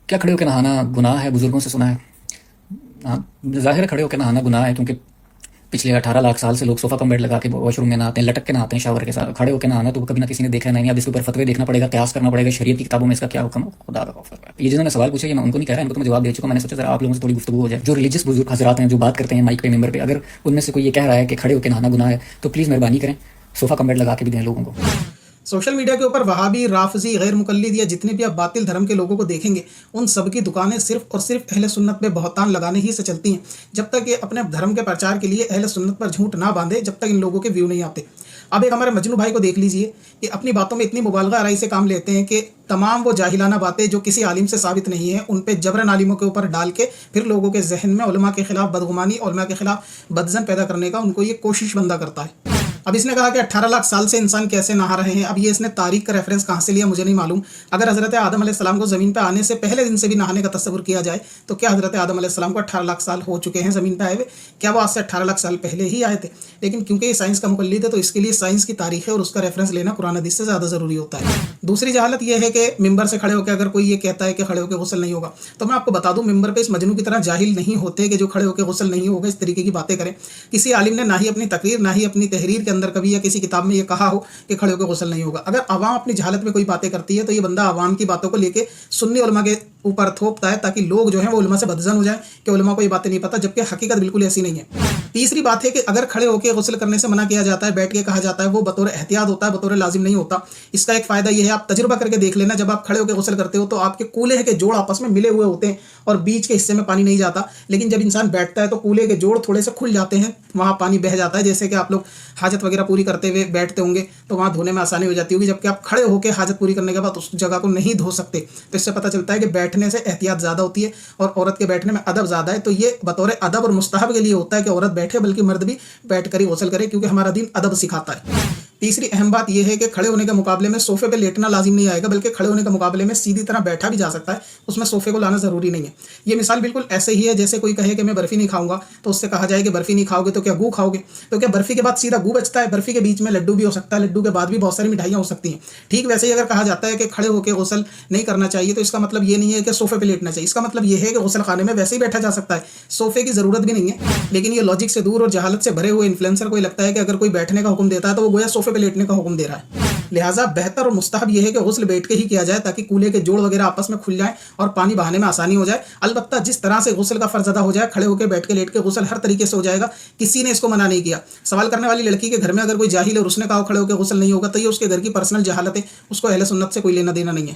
کیا کھڑے ہو کے نہانا گناہ ہے؟ بزرگوں سے سنا ہے. ہاں، ظاہر ہے کھڑے ہو کے نہانا گناہ ہے، کیونکہ پچھلے 18 لاکھ سال سے لوگ صوفہ کم بیڈ لگا کے واش روم میں نہاتے ہیں، لٹک کے نہاتے ہیں شاور کے ساتھ. کھڑے ہو کے نہانا تو کبھی نہ کسی نے دیکھا نہیں. اب اس کے اوپر فتوے دیکھنا پڑے گا، قیاس کرنا پڑے گا، شریعت کی کتابوں میں اس کا کیا حکم ہے. خدا کا خوف ہے. یہ جنہوں نے سوال پوچھے، یہ میں ان کو نہیں کہہ رہا، ان کو تو میں جواب دے چکا. میں نے سوچا ذرا آپ لوگوں سے تھوڑی گفتگو ہو جائے. جو ریلیجس بزرگ حضرات ہیں جو بات کرتے ہیں مائک پہ، ممبر پہ، اگر ان میں سے کوئی یہ کہہ رہا ہے کہ کھڑے ہو کے نہانا گناہ ہے تو پلیز مہربانی کریں صوفہ کم بیڈ لگا کے بھی دیں لوگوں کو. سوشل میڈیا کے اوپر وہابی، رافضی، غیر مقلد یا جتنے بھی آپ باطل دھرم کے لوگوں کو دیکھیں گے، ان سب کی دکانیں صرف اور صرف اہل سنت پہ بہتان لگانے ہی سے چلتی ہیں. جب تک یہ اپنے دھرم کے پرچار کے لیے اہل سنت پر جھوٹ نہ باندھے، جب تک ان لوگوں کے ویو نہیں آتے. اب ایک ہمارے مجنو بھائی کو دیکھ لیجئے کہ اپنی باتوں میں اتنی مبالغہ آرائی سے کام لیتے ہیں کہ تمام وہ جاہلانہ باتیں جو کسی عالم سے ثابت نہیں ہیں ان پہ جبرن عالموں کے اوپر ڈال کے پھر لوگوں کے ذہن میں علماء کے خلاف بدگمانی، علماء کے خلاف بدظن پیدا کرنے کا ان کو یہ کوشش بندہ کرتا ہے. اب اس نے کہا کہ 18 لاکھ سال سے انسان کیسے نہا رہے ہیں. اب یہ اس نے تاریخ کا ریفرنس کہاں سے لیا مجھے نہیں معلوم. اگر حضرت آدم علیہ السلام کو زمین پہ آنے سے پہلے دن سے بھی نہانے کا تصور کیا جائے تو کیا حضرت آدم علیہ السلام کو 18 لاکھ سال ہو چکے ہیں زمین پہ آئے ہوئے؟ کیا وہ آج سے 18 لاکھ سال پہلے ہی آئے تھے؟ لیکن کیونکہ یہ سائنس کا مقلد ہے تو اس کے لیے سائنس کی تاریخ ہے اور اس کا ریفرنس لینا قرآن حدیث سے زیادہ ضروری ہوتا ہے. دوسری جہالت یہ ہے کہ ممبر سے کھڑے ہو کے اگر کوئی یہ کہتا ہے کہ کھڑے ہو کے غسل نہیں ہوگا، تو میں آپ کو بتا دوں ممبر پہ اس مجنو کی طرح جاہل نہیں ہوتے کہ جو کھڑے ہو کے غسل نہیں ہوگا اس طریقے کی باتیں کریں. کسی عالم نے نہ ہی اپنی تقریر نہ ہی اپنی تحریر کے اندر کبھی یا کسی کتاب میں یہ کہا ہو کہ کھڑے ہو کے غسل نہیں ہوگا. اگر عوام اپنی جہالت میں کوئی باتیں کرتی ہے تو یہ بندہ عوام کی باتوں کو لے کے سنی علماء کے اوپر تھوپتا ہے تاکہ لوگ جو ہیں وہ علماء سے بدظن ہو جائیں کہ علماء کو یہ باتیں نہیں پتہ، جبکہ حقیقت بالکل ایسی نہیں ہے. تیسری بات ہے کہ اگر کھڑے ہو کے غسل کرنے سے منع کیا جاتا ہے، بیٹھ کے کہا جاتا ہے، وہ بطور احتیاط ہوتا ہے، بطور لازم نہیں ہوتا. اس کا ایک فائدہ یہ ہے، آپ تجربہ کر کے دیکھ لینا، جب آپ کھڑے ہو کے غسل کرتے ہو تو آپ کے کولے کے جوڑ آپس میں ملے ہوئے ہوتے ہیں اور بیچ کے حصے میں پانی نہیں جاتا. لیکن جب انسان بیٹھتا ہے تو کولے کے جوڑ تھوڑے سے کھل جاتے ہیں، وہاں پانی بہہ جاتا ہے. جیسے کہ آپ لوگ حاجت وغیرہ پوری کرتے ہوئے بیٹھتے ہوں گے تو وہاں دھونے میں آسانی ہو جاتی ہوگی، جبکہ آپ کھڑے ہو کے حاجت پوری کرنے کے بعد اس جگہ کو نہیں دھو سکتے. تو اس سے پتہ چلتا ہے کہ بیٹھنے سے احتیاط زیادہ ہوتی ہے اور عورت کے بیٹھنے میں ادب زیادہ ہے. تو یہ بطور ادب اور مستحب کے لیے ہوتا ہے کہ عورت بیٹھے، بلکہ مرد بھی بیٹھ کر ہی غسل کرے، کیونکہ ہمارا دین ادب سکھاتا ہے. تیسری اہم بات یہ ہے کہ کھڑے ہونے کے مقابلے میں صوفے پہ لیٹنا لازم نہیں آئے گا، بلکہ کھڑے ہونے کے مقابلے میں سیدھی طرح بیٹھا بھی جا سکتا ہے، اس میں صوفے کو لانا ضروری نہیں ہے. یہ مثال بالکل ایسے ہی ہے جیسے کوئی کہے کہ میں برفی نہیں کھاؤں گا تو اس سے کہا جائے کہ برفی نہیں کھاؤ گے تو کیا گو کھاؤ گے؟ تو کیا برفی کے بعد سیدھا گو بچتا ہے؟ برفی کے بیچ میں لڈو بھی ہو سکتا ہے، لڈو کے بعد بھی بہت ساری مٹھائیاں ہو سکتی ہیں. ٹھیک ویسے ہی اگر کہا جاتا ہے کہ کھڑے ہو کے غسل نہیں کرنا چاہیے تو اس کا مطلب یہ نہیں ہے کہ صوفے پہ لیٹنا چاہیے. اس کا مطلب یہ ہے کہ غسل خانے میں ویسے ہی بیٹھا جا سکتا ہے، صوفے کی ضرورت بھی نہیں ہے. لیکن یہ لاجک سے دور اور جہالت سے بھرے ہوئے انفلوئنسر کو لگتا ہے کہ اگر کوئی بیٹھنے کا حکم دیتا ہے تو وہ گویا صوفے پہ لیٹنے کا حکم دے رہا ہے. لہٰذا بہتر اور مستحب یہ ہے کہ غسل بیٹھ کے ہی کیا جائے تاکہ کولے کے جوڑ وغیرہ آپس میں کھل جائیں اور پانی بہانے میں آسانی ہو جائے. البتہ جس طرح سے غسل کا فرض ادا ہو جائے، کھڑے ہو کے، بیٹھ کے، لیٹ کے، غسل ہر طریقے سے ہو جائے گا. کسی نے اس کو منع نہیں کیا. سوال کرنے والی لڑکی کے گھر میں اگر کوئی جاہل اور اس نے کہا کھڑے ہو کے غسل نہیں ہوگا تو یہ اس کے گھر کی پرسنل جہالت ہے، اس کو اہل سنت سے کوئی لینا دینا نہیں ہے.